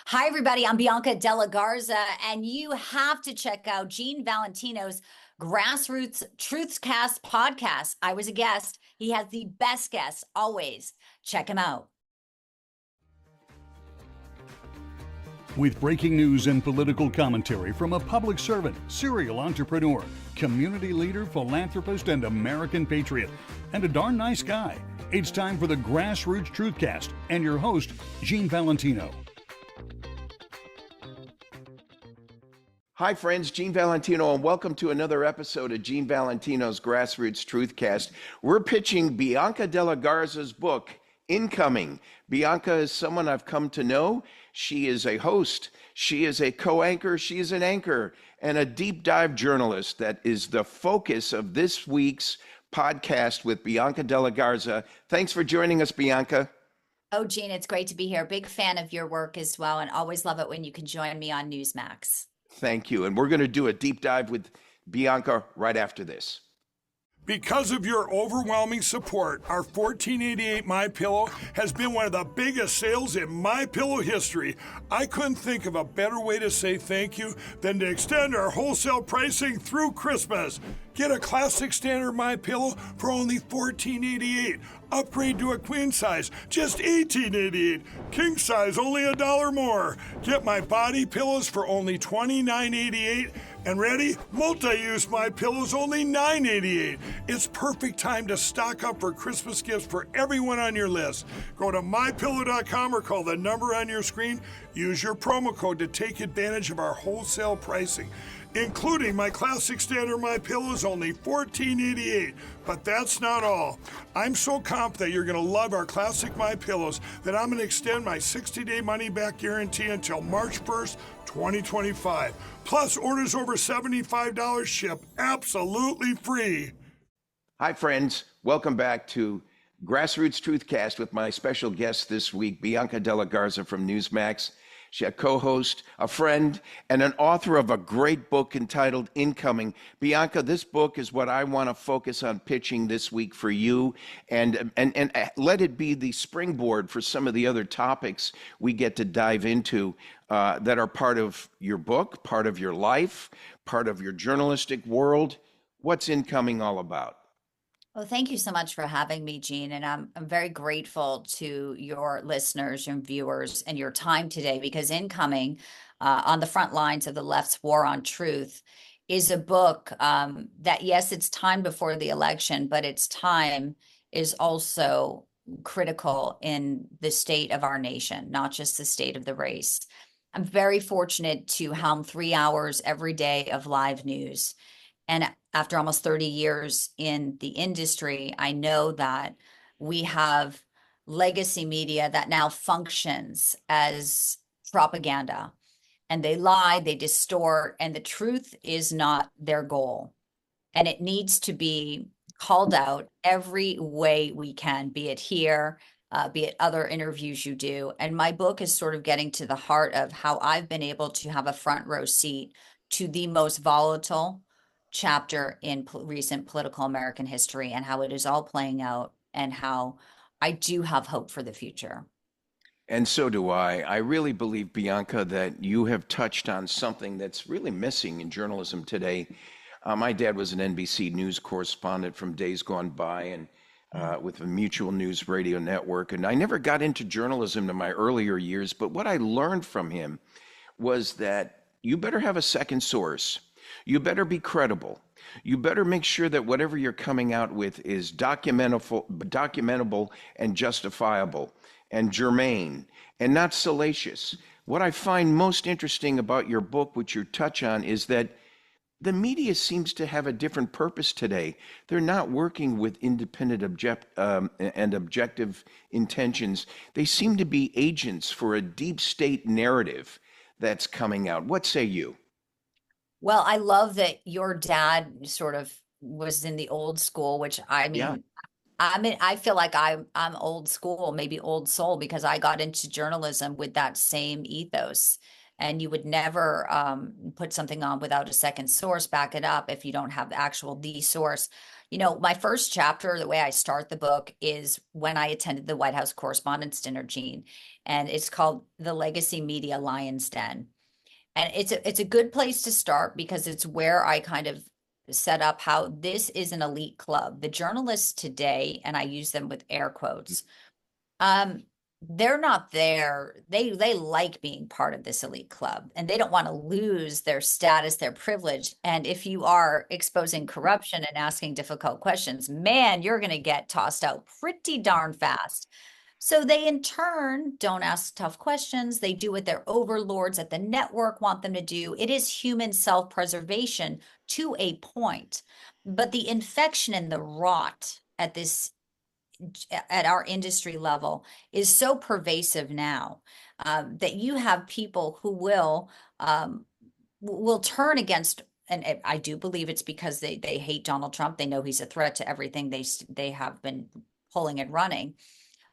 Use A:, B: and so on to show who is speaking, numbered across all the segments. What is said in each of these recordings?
A: Hi, everybody. I'm Bianca Della Garza, and you have to check out Gene Valentino's Grassroots Truthcast podcast. I was a guest. He has the best guests always. Check him out.
B: With breaking news and political commentary from a public servant, serial entrepreneur, community leader, philanthropist, and American patriot, and a darn nice guy, it's time for the Grassroots Truthcast and your host, Gene Valentino.
C: Hi, friends. Gene Valentino, and welcome to another episode of Gene Valentino's Grassroots Truthcast. We're pitching Bianca Della Garza's book, Incoming. Bianca is someone I've come to know. She is a host. She is a co-anchor. She is an anchor and a deep dive journalist that is the focus of this week's podcast with Bianca Della Garza. Thanks for joining us, Bianca.
A: Oh, Gene, it's great to be here. Big fan of your work as well, and always love it when you can join me on Newsmax.
C: Thank you. And we're going to do a deep dive with Bianca right after this.
D: Because of your overwhelming support, our 1488 MyPillow has been one of the biggest sales in MyPillow history. I couldn't think of a better way to say thank you than to extend our wholesale pricing through Christmas. Get a classic standard MyPillow for only $14.88. Upgrade to a queen size, just $18.88. King size, only $1 more. Get my body pillows for only $29.88. And ready? Multi-use MyPillows, only $9.88. It's perfect time to stock up for Christmas gifts for everyone on your list. Go to MyPillow.com or call the number on your screen. Use your promo code to take advantage of our wholesale pricing. Including my classic standard MyPillows, only $14.88. But that's not all. I'm so confident you're going to love our classic MyPillows that I'm going to extend my 60-day money-back guarantee until March 1st, 2025. Plus, orders over $75 ship absolutely free.
C: Hi, friends. Welcome back to Grassroots Truthcast with my special guest this week, Bianca Della Garza from Newsmax. She's a co-host, a friend, and an author of a great book entitled Incoming. Bianca, this book is what I want to focus on pitching this week for you, and let it be the springboard for some of the other topics we get to dive into that are part of your book, part of your life, part of your journalistic world. What's Incoming all about?
A: Well, thank you so much for having me, Gene. And I'm very grateful to your listeners and viewers and your time today, because Incoming, on the front lines of the left's war on truth, is a book that, yes, it's time before the election, but its time is also critical in the state of our nation, not just the state of the race. I'm very fortunate to helm 3 hours every day of live news. And after almost 30 years in the industry, I know that we have legacy media that now functions as propaganda. And they lie, they distort, and the truth is not their goal. And it needs to be called out every way we can, be it here, be it other interviews you do. And my book is sort of getting to the heart of how I've been able to have a front row seat to the most volatile chapter in recent political American history, and how it is all playing out, and how I do have hope for the future.
C: And so do I. I really believe, Bianca, that you have touched on something that's really missing in journalism today. My dad was an NBC News correspondent from days gone by, and with a Mutual News radio network. And I never got into journalism in my earlier years, but what I learned from him was that you better have a second source. You better be credible. You better make sure that whatever you're coming out with is documentable and justifiable and germane and not salacious. What I find most interesting about your book, which you touch on, is that the media seems to have a different purpose today. They're not working with independent and objective intentions. They seem to be agents for a deep state narrative that's coming out. What say you?
A: Well, I love that your dad sort of was in the old school, which I mean, I feel like I'm old school, maybe old soul, because I got into journalism with that same ethos. and you would never put something on without a second source, back it up if you don't have the actual the source. You know, my first chapter, the way I start the book is when I attended the White House Correspondents' Dinner, Gene, and it's called The Legacy Media Lion's Den. And it's a good place to start because it's where I kind of set up how this is an elite club. The journalists today, and I use them with air quotes, um, they're not there. They like being part of this elite club and they don't want to lose their status, their privilege. And if you are exposing corruption and asking difficult questions, man, you're going to get tossed out pretty darn fast. So they in turn don't ask tough questions. They do what their overlords at the network want them to do. It is human self-preservation to a point. But the infection and the rot at our industry level is so pervasive now that you have people who will turn against, and I do believe it's because they hate Donald Trump. They know he's a threat to everything they have been pulling and running,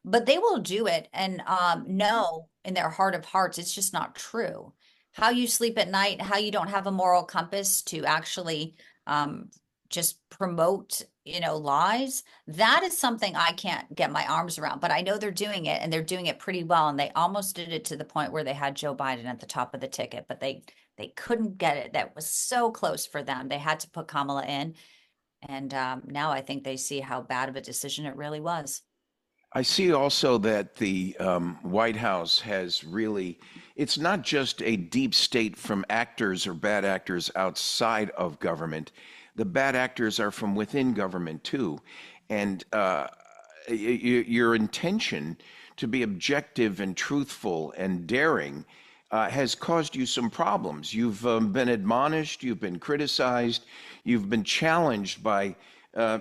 A: but they will do it and know in their heart of hearts it's just not true. How you sleep at night, how you don't have a moral compass to actually just promote, lies. That is something I can't get my arms around, but I know they're doing it and they're doing it pretty well. And they almost did it to the point where they had Joe Biden at the top of the ticket, but they couldn't get it. That was so close for them. They had to put Kamala in. And now I think they see how bad of a decision it really was.
C: I see also that the White House has really, it's not just a deep state from actors or bad actors outside of government. The bad actors are from within government too. And your intention to be objective and truthful and daring has caused you some problems. You've been admonished, you've been criticized, you've been challenged by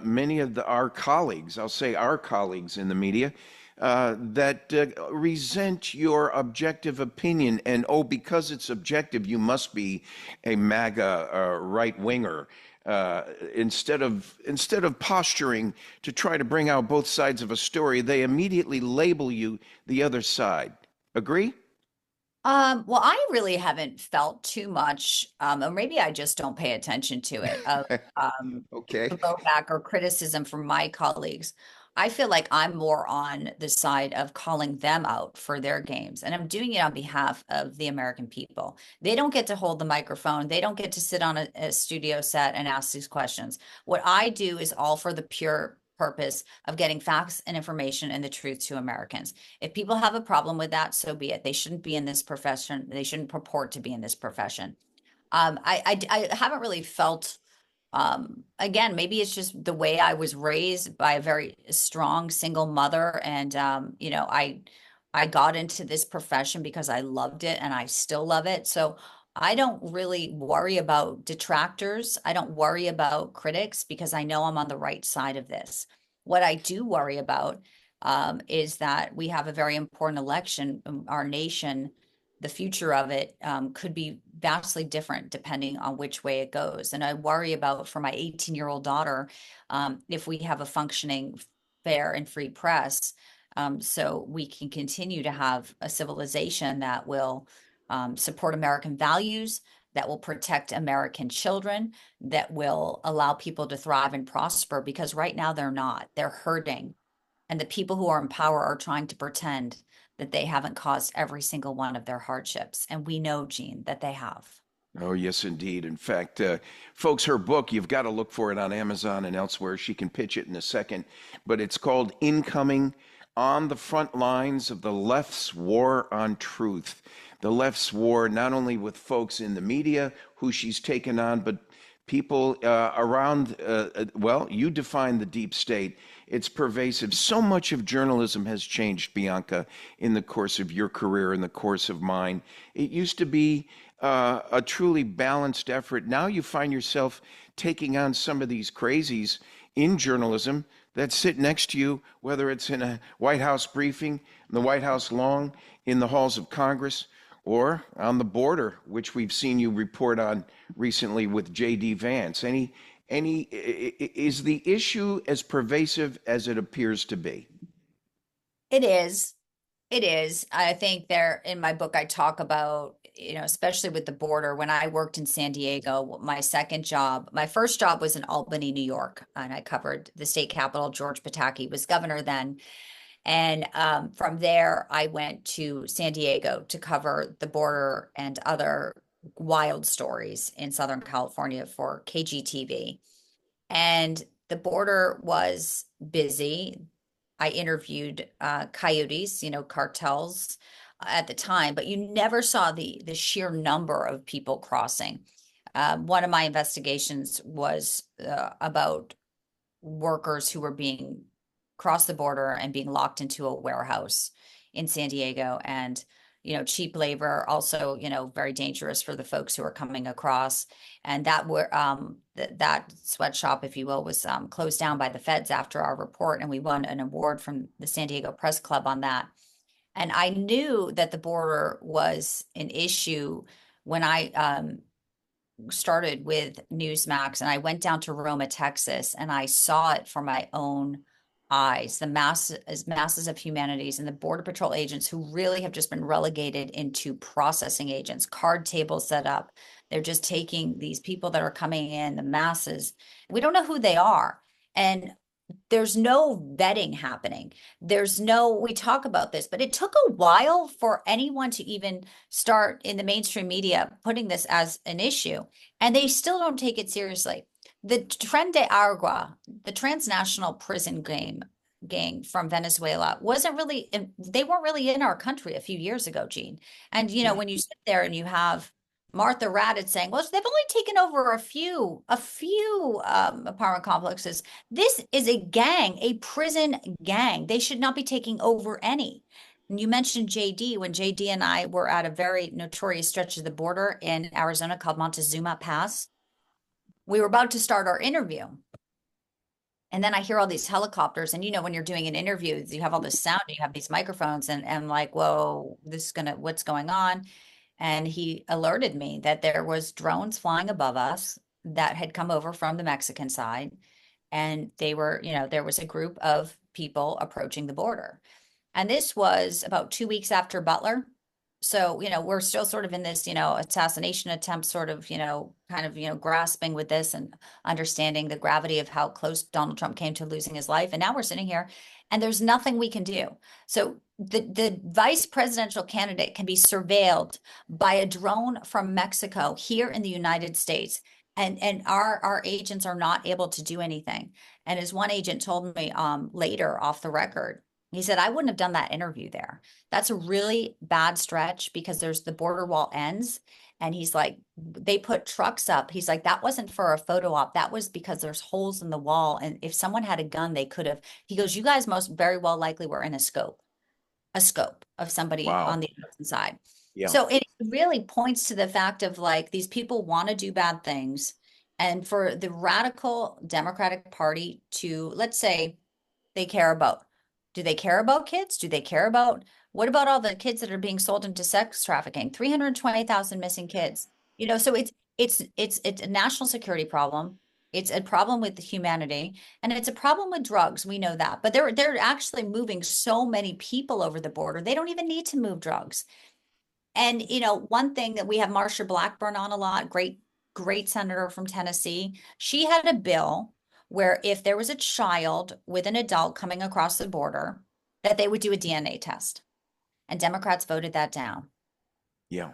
C: many of our colleagues, I'll say our colleagues in the media, that resent your objective opinion. And because it's objective, you must be a MAGA right-winger. Instead of posturing to try to bring out both sides of a story, they immediately label you the other side. Agree?
A: Well, I really haven't felt too much, or maybe I just don't pay attention to it, of
C: Okay.
A: blowback or criticism from my colleagues. I feel like I'm more on the side of calling them out for their games, and I'm doing it on behalf of the American people. They don't get to hold the microphone. They don't get to sit on a studio set and ask these questions. What I do is all for the pure purpose of getting facts and information and the truth to Americans. If people have a problem with that, so be it. They shouldn't be in this profession. They shouldn't purport to be in this profession. I haven't really felt, again, maybe it's just the way I was raised by a very strong single mother. And, I got into this profession because I loved it and I still love it. So I don't really worry about detractors. I don't worry about critics because I know I'm on the right side of this. What I do worry about is that we have a very important election. Our nation, the future of it could be vastly different depending on which way it goes. And I worry about for my 18-year-old daughter, if we have a functioning, fair and free press, so we can continue to have a civilization that will support American values, that will protect American children, that will allow people to thrive and prosper, because right now they're not. They're hurting. And the people who are in power are trying to pretend that they haven't caused every single one of their hardships. And we know, Gene, that they have.
C: Oh, yes, indeed. In fact, folks, her book, you've got to look for it on Amazon and elsewhere. She can pitch it in a second, but it's called Incoming: On the Front Lines of the Left's War on Truth. The left's war, not only with folks in the media who she's taken on, but people around, well, you define the deep state. It's pervasive. So much of journalism has changed, Bianca, in the course of your career, in the course of mine. It used to be a truly balanced effort. Now you find yourself taking on some of these crazies in journalism that sit next to you, whether it's in a White House briefing, in the White House lawn, in the halls of Congress, or on the border, which we've seen you report on recently with J.D. Vance. Is the issue as pervasive as it appears to be?
A: It is. It is. I think there in my book, I talk about, especially with the border. When I worked in San Diego, my first job was in Albany, New York, and I covered the state capital. George Pataki was governor then. And from there, I went to San Diego to cover the border and other wild stories in Southern California for KGTV. And the border was busy. I interviewed coyotes, cartels at the time, but you never saw the sheer number of people crossing. One of my investigations was about workers who were being cross the border and being locked into a warehouse in San Diego, and cheap labor, also very dangerous for the folks who are coming across. And that sweatshop, if you will, was closed down by the feds after our report, and we won an award from the San Diego Press Club on that. And I knew that the border was an issue when I started with Newsmax, and I went down to Roma, Texas, and I saw it for my own eyes, the masses of humanities and the Border Patrol agents who really have just been relegated into processing agents, card tables set up. They're just taking these people that are coming in, the masses. We don't know who they are. And there's no vetting happening. We talk about this, but it took a while for anyone to even start in the mainstream media putting this as an issue, and they still don't take it seriously. The Tren de Aragua, the transnational prison gang from Venezuela, they weren't really in our country a few years ago, Gene. And when you sit there and you have Martha Raddatz saying, well, they've only taken over a few apartment complexes. This is a prison gang. They should not be taking over any. And you mentioned JD. When JD and I were at a very notorious stretch of the border in Arizona called Montezuma Pass, we were about to start our interview. And then I hear all these helicopters, and when you're doing an interview, you have all this sound, you have these microphones, and I'm like, whoa, what's going on? And he alerted me that there was drones flying above us that had come over from the Mexican side. And they were, there was a group of people approaching the border. And this was about 2 weeks after Butler. So, we're still sort of in this, assassination attempt, sort of, grasping with this and understanding the gravity of how close Donald Trump came to losing his life. And now we're sitting here and there's nothing we can do. So the vice presidential candidate can be surveilled by a drone from Mexico here in the United States. And our agents are not able to do anything. And as one agent told me later off the record, he said, I wouldn't have done that interview there. That's a really bad stretch because there's the border wall ends. And he's like, they put trucks up. He's like, that wasn't for a photo op. That was because there's holes in the wall. And if someone had a gun, they could have. He goes, you guys most very well likely were in a scope of somebody on the other side. Yeah. So it really points to the fact of like, these people want to do bad things. And for the radical Democratic Party to, let's say, do they care about kids? Do they care about, what about all the kids that are being sold into sex trafficking? 320,000 missing kids. So it's a national security problem. It's a problem with humanity, and it's a problem with drugs. We know that, but they're actually moving so many people over the border. They don't even need to move drugs. And one thing that we have Marsha Blackburn on a lot, great senator from Tennessee. She had a bill where if there was a child with an adult coming across the border, that they would do a DNA test. And Democrats voted that down.
C: Yeah.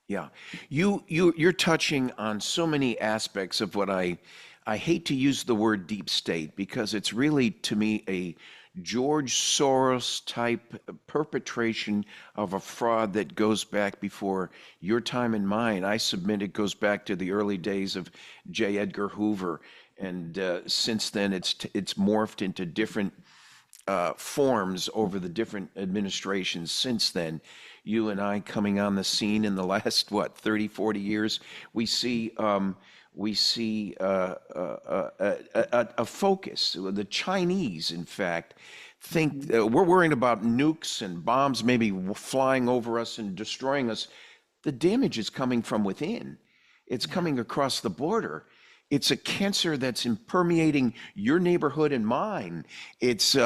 C: Yeah. You're touching on so many aspects of what I hate to use the word deep state, because it's really, to me, a George Soros type perpetration of a fraud that goes back before your time and mine. I submit it goes back to the early days of J. Edgar Hoover. And since then, it's morphed into different forms over the different administrations since then. You and I coming on the scene in the last, 30, 40 years, we see a focus. The Chinese, in fact, think we're worrying about nukes and bombs maybe flying over us and destroying us. The damage is coming from within. It's coming across the border. It's a cancer that's permeating your neighborhood and mine. It's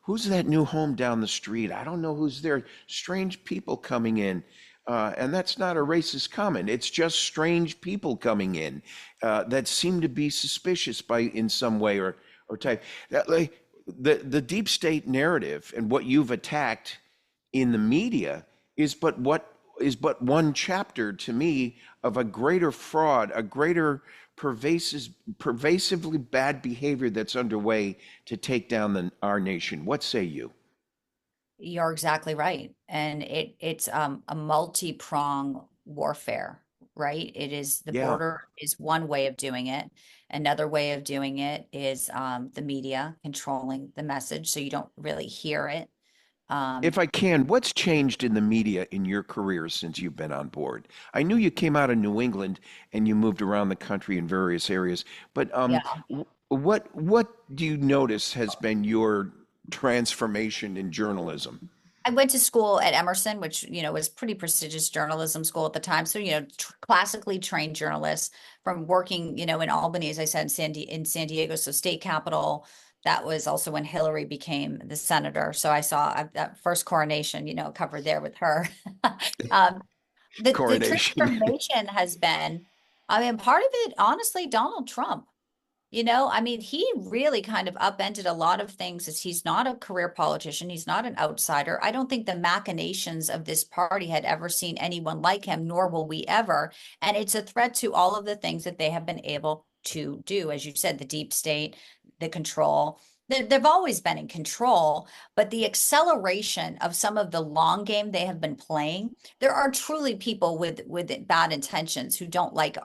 C: who's that new home down the street? I don't know who's there. Strange people coming in. And that's not a racist comment. It's just strange people coming in that seem to be suspicious by in some way or type. Like, the deep state narrative and what you've attacked in the media is but one chapter to me of a greater fraud, a greater pervasively bad behavior that's underway to take down our nation. What say you?
A: You're exactly right. And it's a multi-prong warfare, right? It is the
C: Yeah.
A: border is one way of doing it. Another way of doing it is the media controlling the message so you don't really hear it. Um,
C: If I can, what's changed in the media in your career since you've been on board? I knew you came out of New England and you moved around the country in various areas, but
A: yeah.
C: what do you notice has been your transformation in journalism?
A: I went to school at Emerson, which, was pretty prestigious journalism school at the time. So, classically trained journalists from working, in Albany, as I said, in San Diego, so state capital. That was also when Hillary became the senator. So I saw that first coronation, covered there with her. um, the
C: Coronation.
A: transformation has been, I mean, part of it, honestly, Donald Trump. I mean, he really kind of upended a lot of things as he's not a career politician. He's not an outsider. I don't think the machinations of this party had ever seen anyone like him, nor will we ever. And it's a threat to all of the things that they have been able to do. As you said, the deep state, the control. They've always been in control, but the acceleration of some of the long game they have been playing, there are truly people with bad intentions who don't like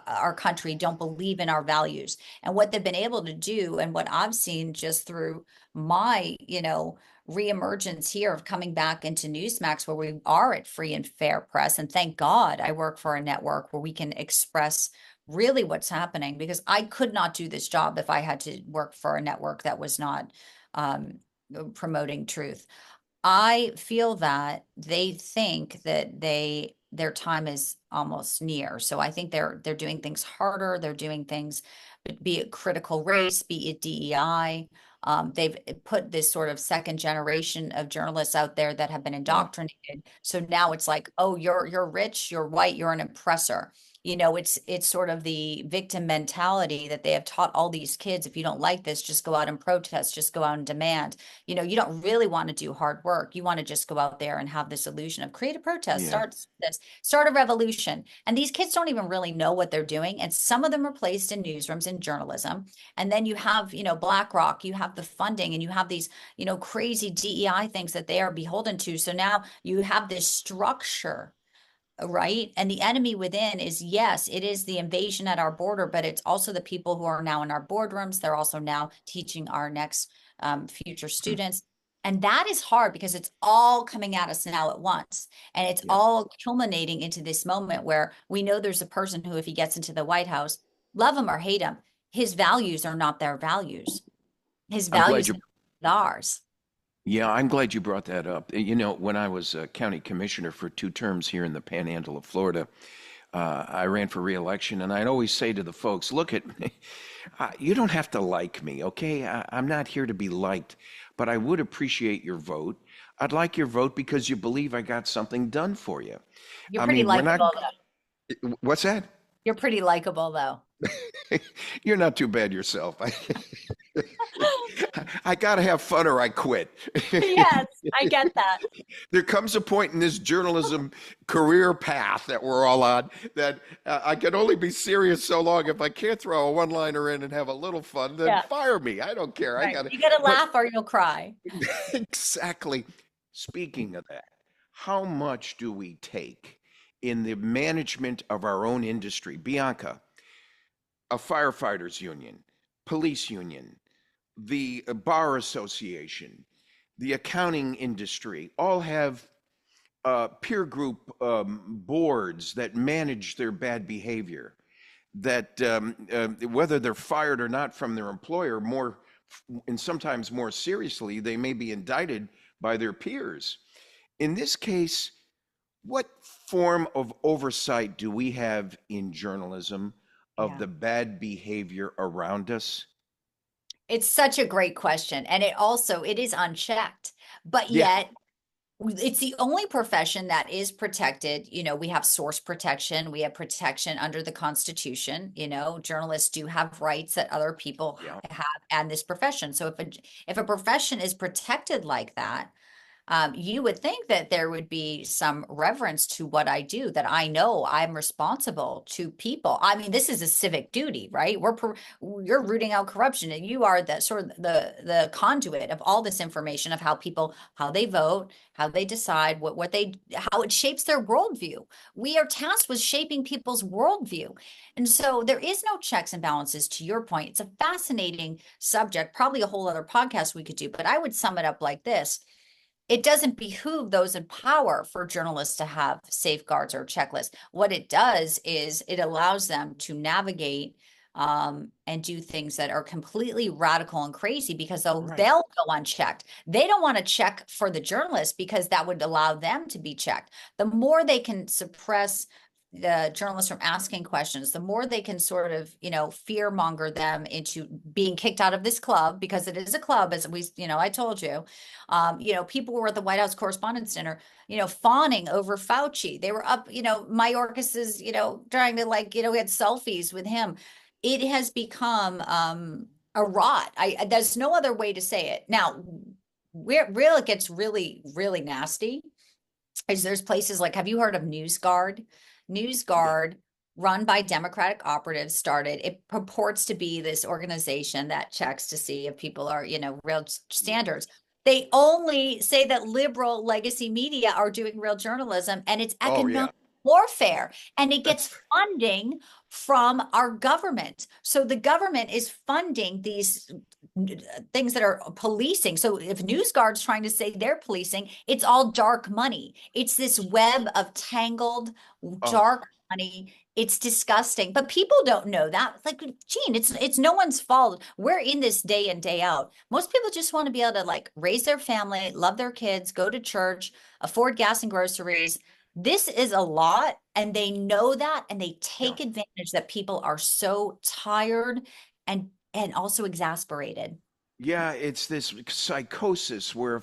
A: our country, don't believe in our values. And what they've been able to do, and what I've seen just through my, reemergence here of coming back into Newsmax, where we are at free and fair press. And thank God I work for a network where we can express really what's happening, because I could not do this job if I had to work for a network that was not um, promoting truth. I feel that they think that their time is almost near. So I think they're doing things harder. They're doing things, be it critical race, be it DEI. They've put this sort of second generation of journalists out there that have been
C: Yeah.
A: indoctrinated. So now it's like, oh, you're rich, you're white, you're an oppressor. It's sort of the victim mentality that they have taught all these kids. If you don't like this, just go out and protest, just go out and demand. You don't really want to do hard work. You want to just go out there and have this illusion of create a protest,
C: Yeah.
A: start a revolution. And these kids don't even really know what they're doing. And some of them are placed in newsrooms in journalism. And then you have, BlackRock, you have the funding, and you have these, crazy DEI things that they are beholden to. So now you have this structure, right? And the enemy within is, yes, it is the invasion at our border, but it's also the people who are now in our boardrooms. They're also now teaching our next future students. And that is hard because it's all coming at us now at once. And it's
C: Yeah.
A: all culminating into this moment where we know there's a person who, if he gets into the White House, love him or hate him, his values are not their values. His
C: I'm glad
A: values
C: you
A: are ours.
C: Yeah, I'm glad you brought that up. When I was a county commissioner for 2 terms here in the Panhandle of Florida, I ran for reelection, and I'd always say to the folks, "Look at me. You don't have to like me, okay? I'm not here to be liked, but I would appreciate your vote. I'd like your vote because you believe I got something done for you.
A: You're
C: I
A: pretty
C: mean, we're not.
A: likable, though.
C: What's that?
A: You're pretty likable, though.
C: You're not too bad yourself. I gotta have fun or I quit.
A: Yes, I get that.
C: There comes a point in this journalism career path that we're all on that I can only be serious so long. If I can't throw a one-liner in and have a little fun, then
A: Yeah.
C: fire me. I don't care. I
A: Right.
C: gotta.
A: You gotta
C: But
A: laugh or you'll cry.
C: exactly. Speaking of that, how much do we take in the management of our own industry? Bianca, a firefighters union, police union, the bar association, the accounting industry, all have peer group boards that manage their bad behavior. That whether they're fired or not from their employer, more and sometimes more seriously, they may be indicted by their peers. In this case, what form of oversight do we have in journalism of
A: Yeah.
C: the bad behavior around us?
A: It's such a great question. And it is unchecked, but
C: Yeah.
A: yet it's the only profession that is protected. We have source protection, we have protection under the Constitution. Journalists do have rights that other people
C: Yeah.
A: have and this profession. So if a profession is protected like that, you would think that there would be some reverence to what I do, that I know I'm responsible to people. I mean, this is a civic duty, right? You're rooting out corruption, and you are the sort of the conduit of all this information of how they vote, how they decide, how it shapes their worldview. We are tasked with shaping people's worldview. And so there is no checks and balances, to your point. It's a fascinating subject, probably a whole other podcast we could do, but I would sum it up like this: it doesn't behoove those in power for journalists to have safeguards or checklists. What it does is it allows them to navigate and do things that are completely radical and crazy, because
C: Right.
A: they'll go unchecked. They don't want to check for the journalists because that would allow them to be checked. The more they can suppress the journalists from asking questions, the more they can sort of, fear monger them into being kicked out of this club, because it is a club, as I told you. People were at the White House Correspondents' Dinner, fawning over Fauci. They were up, Mayorkas's, trying to we had selfies with him. It has become a rot. There's no other way to say it. Now, where it gets really, really nasty is there's places like, have you heard of NewsGuard?
C: Yeah.
A: NewsGuard, run by Democratic operatives, started. It purports to be this organization that checks to see if people are, real standards. They only say that liberal legacy media are doing real journalism, and it's
C: Oh, yeah.
A: economic warfare, and it gets
C: That's
A: funding from our government. So the government is funding these things that are policing. So if NewsGuard's trying to say they're policing, it's all dark money. It's this web of tangled
C: oh,
A: dark money. It's disgusting, but people don't know that. It's like, Gene, it's no one's fault. We're in this day in, day out. Most people just want to be able to raise their family, love their kids, go to church, afford gas and groceries. This is a lot, and they know that, and they
C: yeah.
A: take advantage that people are so tired and also exasperated.
C: Yeah, it's this psychosis where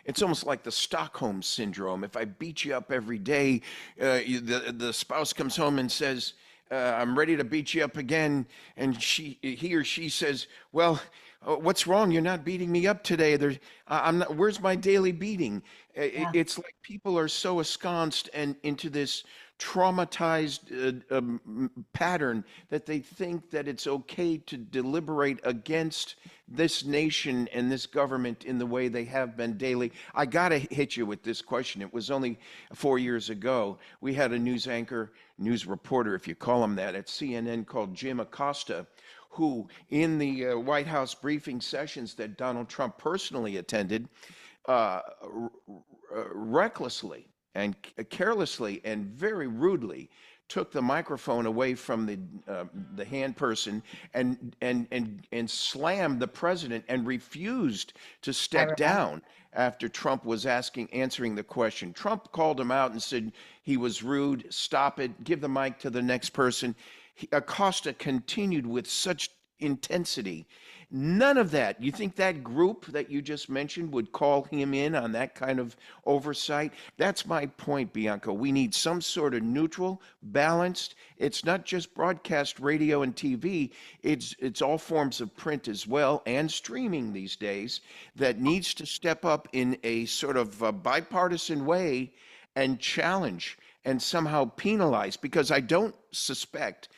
C: it's almost like the Stockholm syndrome. If I beat you up every day, the spouse comes home and says, "I'm ready to beat you up again," and he or she says, "Well, what's wrong? You're not beating me up today. I'm not. Where's my daily beating?"
A: Yeah.
C: It's like people are so ensconced and into this traumatized pattern that they think that it's okay to deliberate against this nation and this government in the way they have been daily. I got to hit you with this question. It was only 4 years ago. We had a news anchor, news reporter, if you call him that, at CNN called Jim Acosta, who, in the White House briefing sessions that Donald Trump personally attended, recklessly and carelessly and very rudely took the microphone away from the hand person and slammed the president and refused to
A: I
C: step
A: remember.
C: down after Trump was answering the question. Trump called him out and said he was rude. Stop it. Give the mic to the next person. Acosta continued with such intensity. None of that. You think that group that you just mentioned would call him in on that kind of oversight? That's my point, Bianca. We need some sort of neutral, balanced. It's not just broadcast radio and TV. It's all forms of print as well, and streaming these days, that needs to step up in a sort of bipartisan way and challenge and somehow penalize, because I don't suspect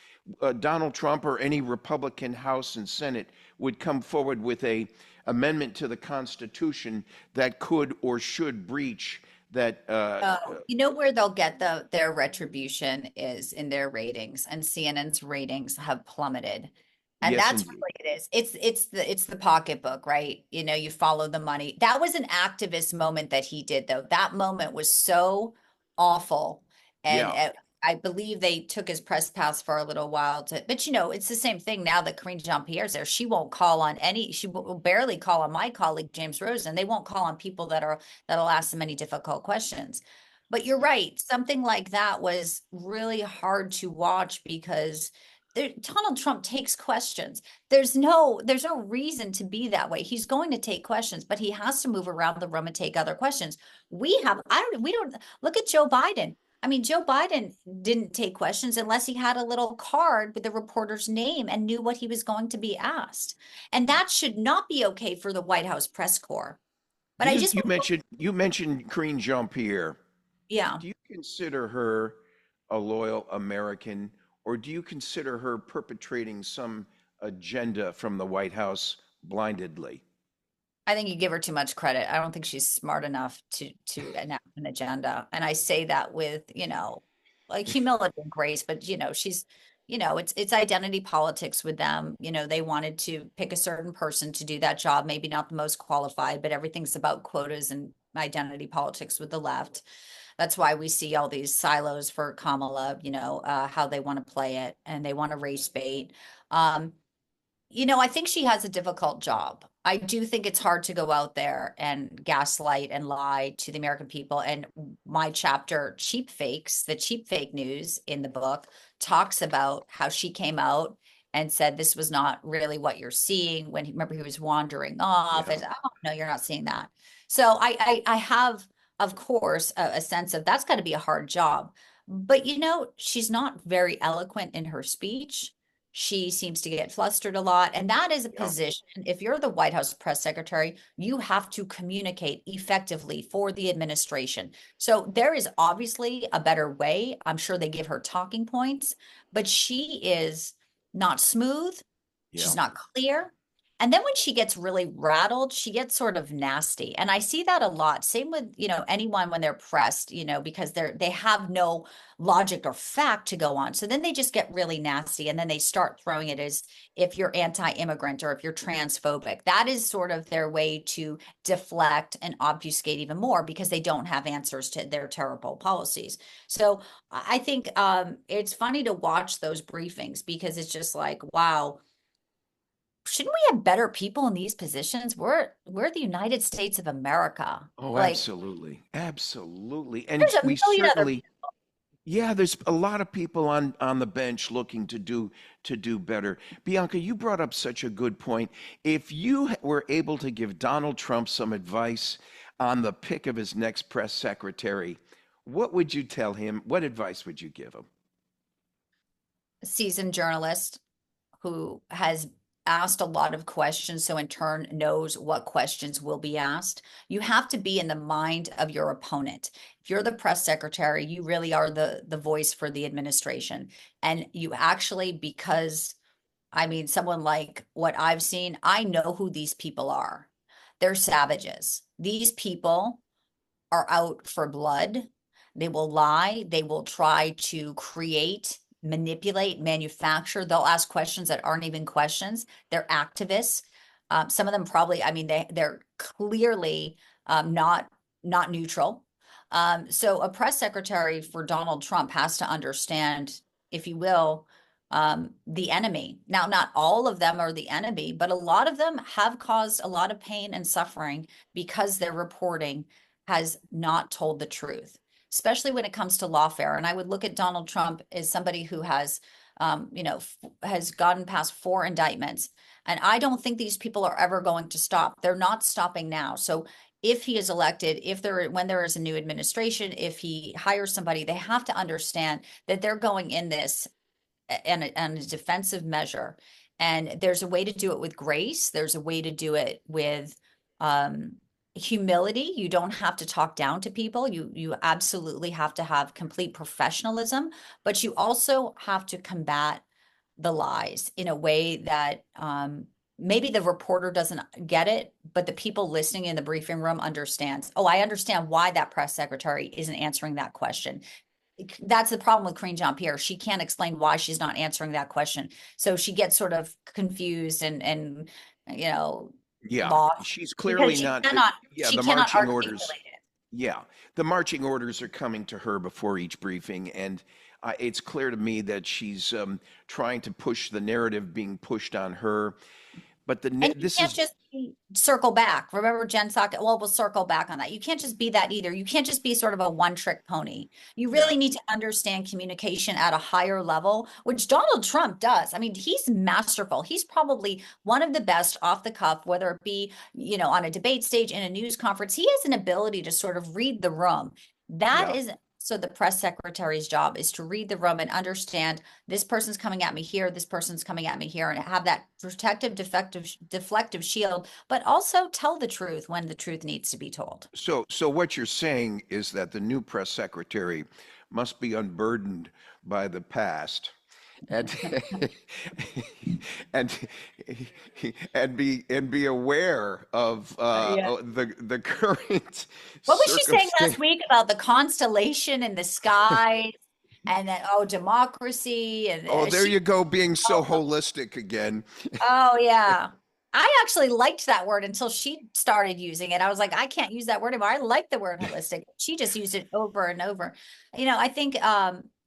C: Donald Trump or any Republican House and Senate would come forward with a amendment to the Constitution that could or should breach that.
A: You know where they'll get their retribution is in their ratings, and CNN's ratings have plummeted. And
C: Yes,
A: that's
C: indeed.
A: really it is. It's the pocketbook, right? You follow the money. That was an activist moment that he did, though. That moment was so awful. And
C: Yeah.
A: I believe they took his press pass for a little while but it's the same thing now that Karine Jean-Pierre's there. She won't call on she will barely call on my colleague, James Rosen. They won't call on people that'll ask them any difficult questions. But you're right. Something like that was really hard to watch, because Donald Trump takes questions. There's no reason to be that way. He's going to take questions, but he has to move around the room and take other questions. We don't look at Joe Biden. I mean, Joe Biden didn't take questions unless he had a little card with the reporter's name and knew what he was going to be asked. And that should not be okay for the White House press corps. But I just,
C: You mentioned Karine Jean-Pierre.
A: yeah.
C: Do you consider her a loyal American, or do you consider her perpetrating some agenda from the White House blindedly?
A: I think you give her too much credit. I don't think she's smart enough to enact an agenda. And I say that with, like humility and grace, but she's, it's identity politics with them. They wanted to pick a certain person to do that job, maybe not the most qualified, but everything's about quotas and identity politics with the left. That's why we see all these silos for Kamala, how they want to play it and they want to race bait. I think she has a difficult job. I do think it's hard to go out there and gaslight and lie to the American people. And my chapter, Cheap Fakes, the cheap fake news in the book, talks about how she came out and said this was not really what you're seeing when remember he was wandering off.
C: Yeah.
A: And oh no, you're not seeing that. So I have, of course, a sense of that's got to be a hard job. But she's not very eloquent in her speech. She seems to get flustered a lot. And that is a position. If you're the White House press secretary, you have to communicate effectively for the administration. So there is obviously a better way. I'm sure they give her talking points, but she is not smooth. She's not clear. And then when she gets really rattled, she gets sort of nasty. And I see that a lot. Same with, anyone when they're pressed, because they have no logic or fact to go on. So then they just get really nasty. And then they start throwing it as if you're anti-immigrant or if you're transphobic. That is sort of their way to deflect and obfuscate even more because they don't have answers to their terrible policies. So I think it's funny to watch those briefings because it's just like, wow, shouldn't we have better people in these positions? We're the United States of America.
C: Oh,
A: Like,
C: absolutely. Absolutely. And
A: there's a
C: we
A: million other
C: certainly, yeah, there's a lot of people on the bench looking to do better. Bianca, you brought up such a good point. If you were able to give Donald Trump some advice on the pick of his next press secretary, what would you tell him? What advice would you give him?
A: seasoned journalist who has asked a lot of questions, so in turn knows what questions will be asked. You have to be in the mind of your opponent. If you're the press secretary, you really are the voice for the administration. And you actually, because someone like what I've seen, I know who these people are. They're savages. These people are out for blood. They will lie. They will try to create, manipulate, manufacture. They'll ask questions that aren't even questions. They're activists. Some of them probably, they're clearly not neutral. So a press secretary for Donald Trump has to understand, if you will, the enemy. Now, not all of them are the enemy, but a lot of them have caused a lot of pain and suffering because their reporting has not told the truth, especially when it comes to lawfare. And I would look at Donald Trump as somebody who has, has gotten past 4 indictments. And I don't think these people are ever going to stop. They're not stopping now. So if he is elected, when there is a new administration, if he hires somebody, they have to understand that they're going in this and a defensive measure. And there's a way to do it with grace. There's a way to do it with humility. You don't have to talk down to people. You absolutely have to have complete professionalism, but you also have to combat the lies in a way that maybe the reporter doesn't get it, but the people listening in the briefing room understands. Oh, I understand why that press secretary isn't answering that question. That's the problem with Karine Jean-Pierre. She can't explain why she's not answering that question. So she gets sort of confused and lost.
C: She's clearly
A: she
C: not.
A: Cannot,
C: Yeah,
A: she
C: the
A: cannot
C: marching
A: articulate
C: orders.
A: it.
C: Yeah, the marching orders are coming to her before each briefing, and it's clear to me that she's trying to push the narrative being pushed on her. But
A: And you
C: this
A: can't
C: is
A: just circle back. Remember Jen Socket? Well, we'll circle back on that. You can't just be that either. You can't just be sort of a one-trick pony. You
C: yeah.
A: really need to understand communication at a higher level, which Donald Trump does. I mean, he's masterful. He's probably one of the best off the cuff, whether it be, on a debate stage, in a news conference. He has an ability to sort of read the room. That
C: Yeah.
A: is so the press secretary's job is to read the room and understand this person's coming at me here, this person's coming at me here, and have that protective, deflective shield, but also tell the truth when the truth needs to be told.
C: So what you're saying is that the new press secretary must be unburdened by the past and and and be aware of
A: Yeah.
C: the current
A: What was she saying
C: circumstance.
A: last week about the constellation in the sky and then, democracy? And
C: Oh, there
A: she,
C: you go, being so
A: oh,
C: holistic again.
A: oh, yeah. I actually liked that word until she started using it. I was like, I can't use that word anymore. I like the word holistic. She just used it over and over. I think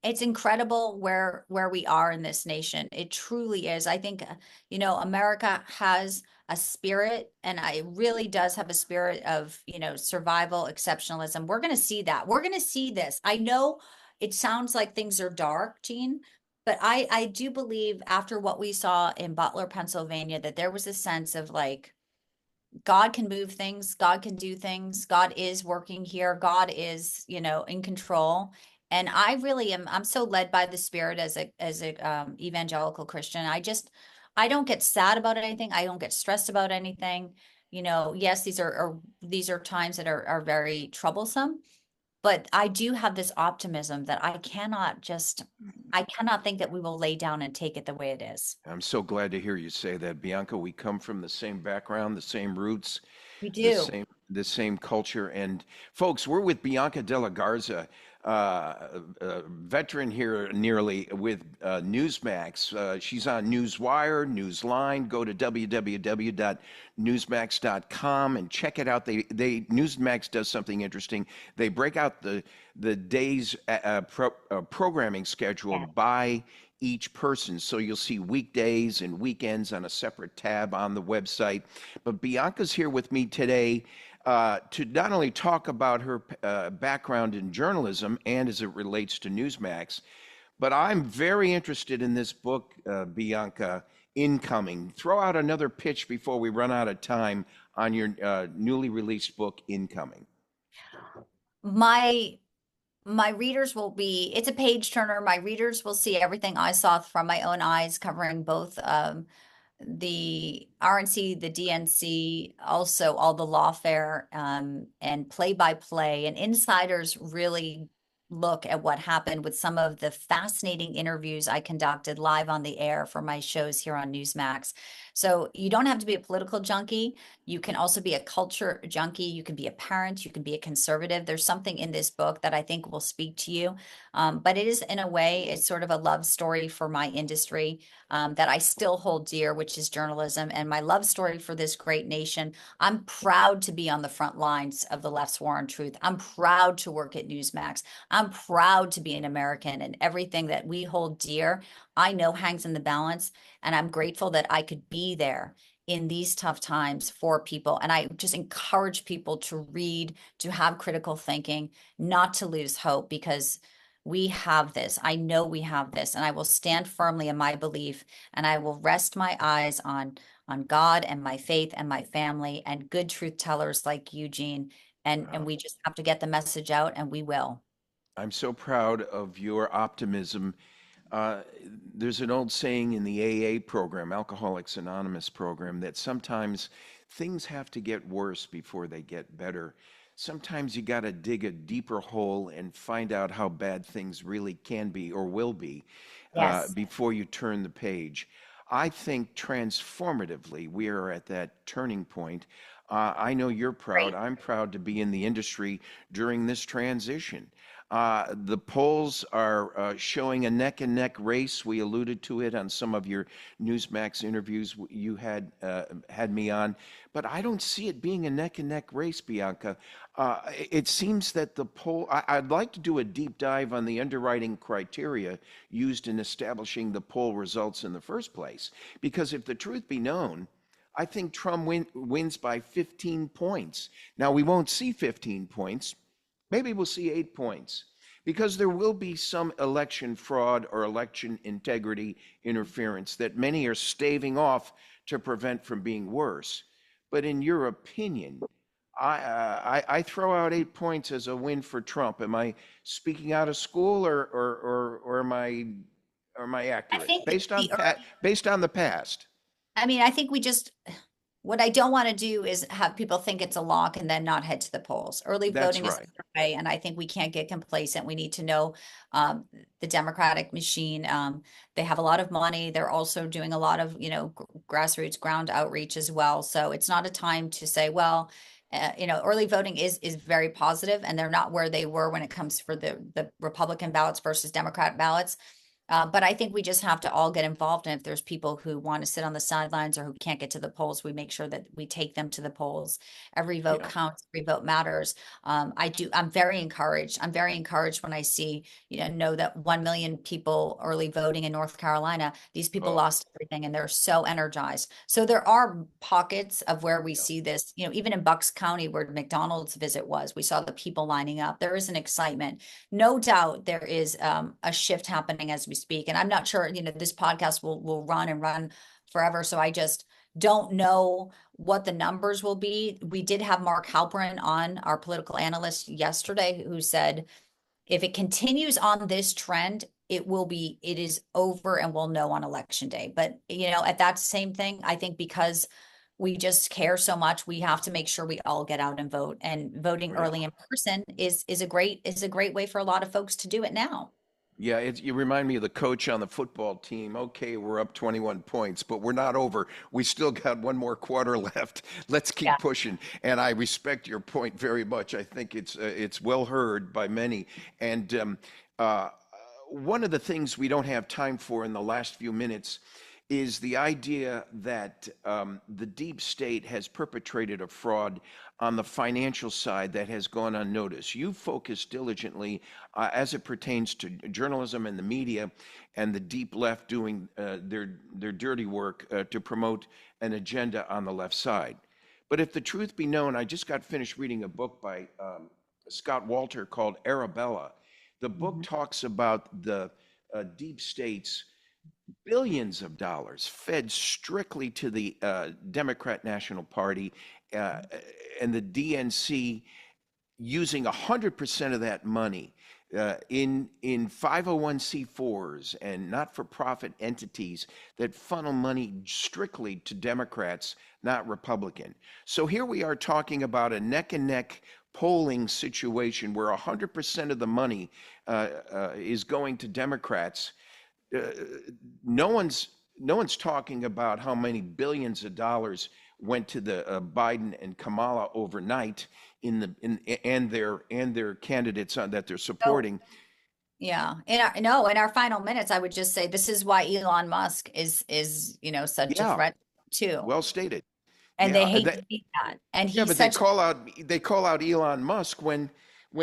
A: it's incredible where we are in this nation. It truly is. I think America has a spirit, and it really does have a spirit of survival, exceptionalism. We're going to see that. We're going to see this. I know it sounds like things are dark, Gene, but I do believe after what we saw in Butler, Pennsylvania, that there was a sense of like, God can move things, God can do things, God is working here, God is, in control. And I really I'm so led by the Spirit as a evangelical Christian. I don't get sad about anything. I don't get stressed about anything. Yes, these are times that are very troublesome, but I do have this optimism that I cannot think that we will lay down and take it the way it is.
C: I'm so glad to hear you say that, Bianca. We come from the same background, the same roots,
A: We
C: the
A: do.
C: same culture. And folks, we're with Bianca de la Garza, veteran here nearly with Newsmax. She's on Newswire, Newsline. Go to www.newsmax.com and check it out. Newsmax does something interesting. They break out the day's programming schedule
A: Yeah.
C: by each person. So you'll see weekdays and weekends on a separate tab on the website. But Bianca's here with me today to not only talk about her background in journalism and as it relates to Newsmax, but I'm very interested in this book, Bianca, Incoming. Throw out another pitch before we run out of time on your newly released book, Incoming.
A: My readers it's a page turner. My readers will see everything I saw from my own eyes, covering both the RNC, the DNC, also all the lawfare, and play by play. And insiders really look at what happened with some of the fascinating interviews I conducted live on the air for my shows here on Newsmax. So you don't have to be a political junkie. You can also be a culture junkie. You can be a parent. You can be a conservative. There's something in this book that I think will speak to you. But it is, in a way, it's sort of a love story for my industry that I still hold dear, which is journalism, and my love story for this great nation. I'm proud to be on the front lines of the left's war on truth. I'm proud to work at Newsmax. I'm proud to be an American, and everything that we hold dear, I know hangs in the balance. And I'm grateful that I could be there in these tough times for people. And I just encourage people to read, to have critical thinking, not to lose hope, because we have this. I know we have this, and I will stand firmly in my belief, and I will rest my eyes on God and my faith and my family and good truth tellers like Eugene. And we just have to get the message out, and we will.
C: I'm so proud of your optimism. There's an old saying in the AA program, Alcoholics Anonymous program, that sometimes things have to get worse before they get better. Sometimes you got to dig a deeper hole and find out how bad things really can be or will be
A: Yes.
C: before you turn the page. I think transformatively, we are at that turning point. I know you're proud.
A: Great.
C: I'm proud to be in the industry during this transition. The polls are showing a neck and neck race. We alluded to it on some of your Newsmax interviews you had me on, but I don't see it being a neck and neck race, Bianca. It seems that the poll. I'd like to do a deep dive on the underwriting criteria used in establishing the poll results in the first place, because if the truth be known, I think Trump wins by 15 points. Now, we won't see 15 points. Maybe we'll see 8 points because there will be some election fraud or election integrity interference that many are staving off to prevent from being worse. But in your opinion, I throw out 8 points as a win for Trump. Am I speaking out of school, or am I
A: I
C: accurate
A: think the
C: based on the past?
A: I mean, I think what I don't want to do is have people think it's a lock and then not head to the polls. Early
C: That's
A: voting is
C: right.
A: underway, and I think we can't get complacent. We need to know um, the Democratic machine. They have a lot of money. They're also doing a lot of, grassroots ground outreach as well. So it's not a time to say, well, early voting is very positive, and they're not where they were when it comes for the Republican ballots versus Democrat ballots. But I think we just have to all get involved. And if there's people who want to sit on the sidelines or who can't get to the polls, we make sure that we take them to the polls. Every vote
C: Yeah.
A: counts, every vote matters. I'm very encouraged. I'm very encouraged when I see, know that 1 million people early voting in North Carolina. These people
C: Oh,
A: lost everything and they're so energized. So there are pockets of where we
C: yeah.
A: see this, even in Bucks County where McDonald's visit was, we saw the people lining up. There is an excitement. No doubt there is a shift happening as we speak. And I'm not sure, this podcast will run and run forever. So I just don't know what the numbers will be. We did have Mark Halperin on, our political analyst, yesterday, who said if it continues on this trend, it is over and we'll know on election day. But, at that same thing, I think because we just care so much, we have to make sure we all get out and vote. And voting
C: Yeah.
A: early in person is a great way for a lot of folks to do it now.
C: Yeah, you remind me of the coach on the football team. Okay, we're up 21 points, but we're not over. We still got one more quarter left. Let's keep
A: Yeah.
C: pushing. And I respect your point very much. I think it's well heard by many. And uh, one of the things we don't have time for in the last few minutes is the idea that the deep state has perpetrated a fraud on the financial side that has gone unnoticed. You focus diligently as it pertains to journalism and the media and the deep left doing their dirty work to promote an agenda on the left side. But if the truth be known, I just got finished reading a book by Scott Walter called Arabella. The book talks about the deep states billions of dollars fed strictly to the Democrat National Party uh, and the DNC using 100% of that money in 501c4s and not-for-profit entities that funnel money strictly to Democrats, not Republican. So here we are talking about a neck-and-neck polling situation where 100% of the money is going to Democrats. uh, no one's talking about how many billions of dollars went to the Biden and Kamala overnight and their candidates that they're
A: So,
C: supporting.
A: yeah. In our final minutes, I would just say this is why Elon Musk is, such a
C: Yeah,
A: threat too.
C: well stated.
A: And they
C: Yeah,
A: hate to see that. And
C: yeah,
A: he's
C: but
A: such
C: they call out Elon Musk when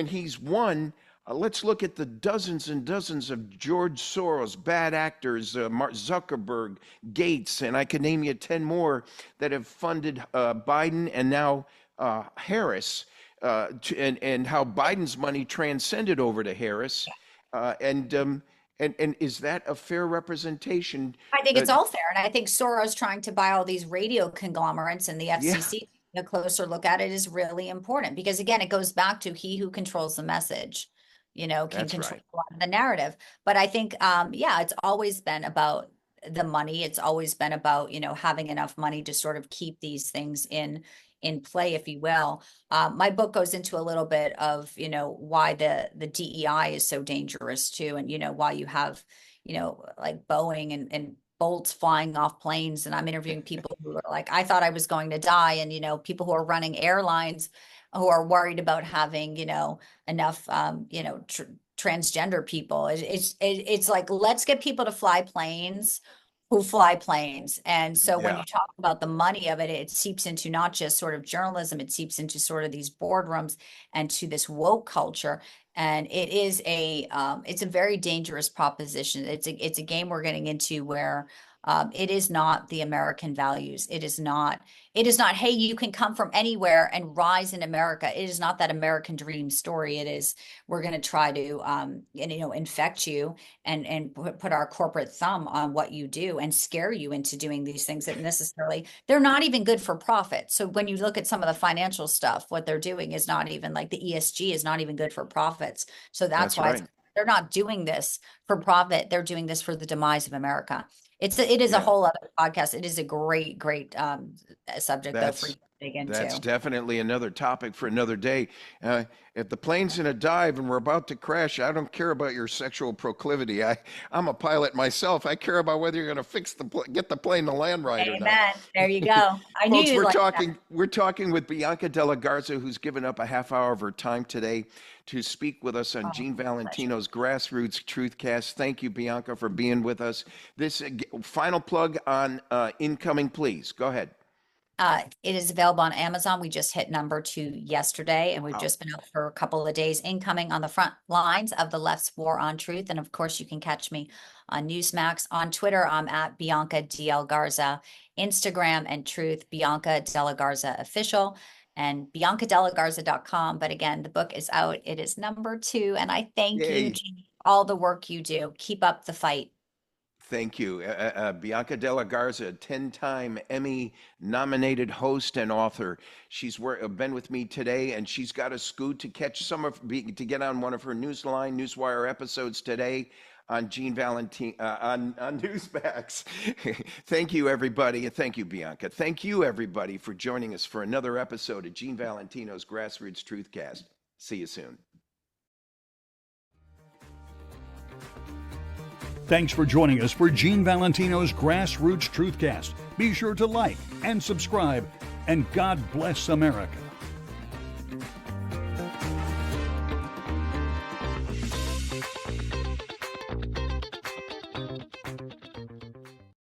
C: he's won. Let's look at the dozens and dozens of George Soros, bad actors, Mark Zuckerberg, Gates, and I could name you 10 more that have funded Biden and now Harris, and how Biden's money transcended over to Harris. And is that a fair representation?
A: I think
C: Uh,
A: it's all fair. And I think Soros trying to buy all these radio conglomerates and the
C: yeah,
A: FCC, a closer look at it is really important because again, it goes back to he who controls the message, can
C: that's
A: control
C: right.
A: a lot of the narrative. But I think, yeah, it's always been about the money. It's always been about, having enough money to sort of keep these things in play, if you will. My book goes into a little bit of, why the DEI is so dangerous too. And, why you have, like Boeing and bolts flying off planes. And I'm interviewing people who are like, I thought I was going to die. And, people who are running airlines who are worried about having, enough, transgender people. It's like, let's get people to fly planes who fly planes. And so when you
C: Yeah,
A: talk about the money of it, it seeps into not just sort of journalism, it seeps into sort of these boardrooms and to this woke culture. And it's a very dangerous proposition. It's a game we're getting into where It is not the American values. It is not, hey, you can come from anywhere and rise in America. It is not that American dream story. It is, we're going to try to, infect you and put our corporate thumb on what you do and scare you into doing these things that necessarily, they're not even good for profit. So when you look at some of the financial stuff, what they're doing is not even, like, the ESG is not even good for profits. So that's why
C: right.
A: they're not doing this for profit. They're doing this for the demise of America. It is a
C: Yeah.
A: whole other podcast. It is a great subject though for you to dig into.
C: That's definitely another topic for another day. If the plane's in a dive and we're about to crash, I don't care about your sexual proclivity. I'm a pilot myself. I care about whether you're going to get the plane to land right or not.
A: Amen. There you go. I knew
C: Folks,
A: you'd like that.
C: we're talking with Bianca Della Garza, who's given up a half hour of her time today to speak with us on Gene Valentino's Grassroots Truthcast. Thank you, Bianca, for being with us. This final plug on Incoming, please. Go ahead.
A: It is available on Amazon. We just hit number 2 yesterday, and we've just been out for a couple of days. Incoming, on the front lines of the left's war on truth. And of course, you can catch me on Newsmax. On Twitter, I'm at Bianca DL Garza. Instagram and Truth, Bianca Della Garza Official, and biancadelagarza.com. But again, the book is out. It is number 2. And I thank you, Jean, all the work you do. Keep up the fight.
C: Thank you. Bianca Della Garza, 10-time Emmy-nominated host and author. She's been with me today, and she's got a scoot to get on one of her Newswire episodes today on Gene Valentino on Newsmax. Thank you, everybody, and thank you, Bianca. Thank you, everybody, for joining us for another episode of Gene Valentino's Grassroots Truthcast. See you soon.
B: Thanks for joining us for Gene Valentino's Grassroots Truthcast. Be sure to like and subscribe, and God bless America.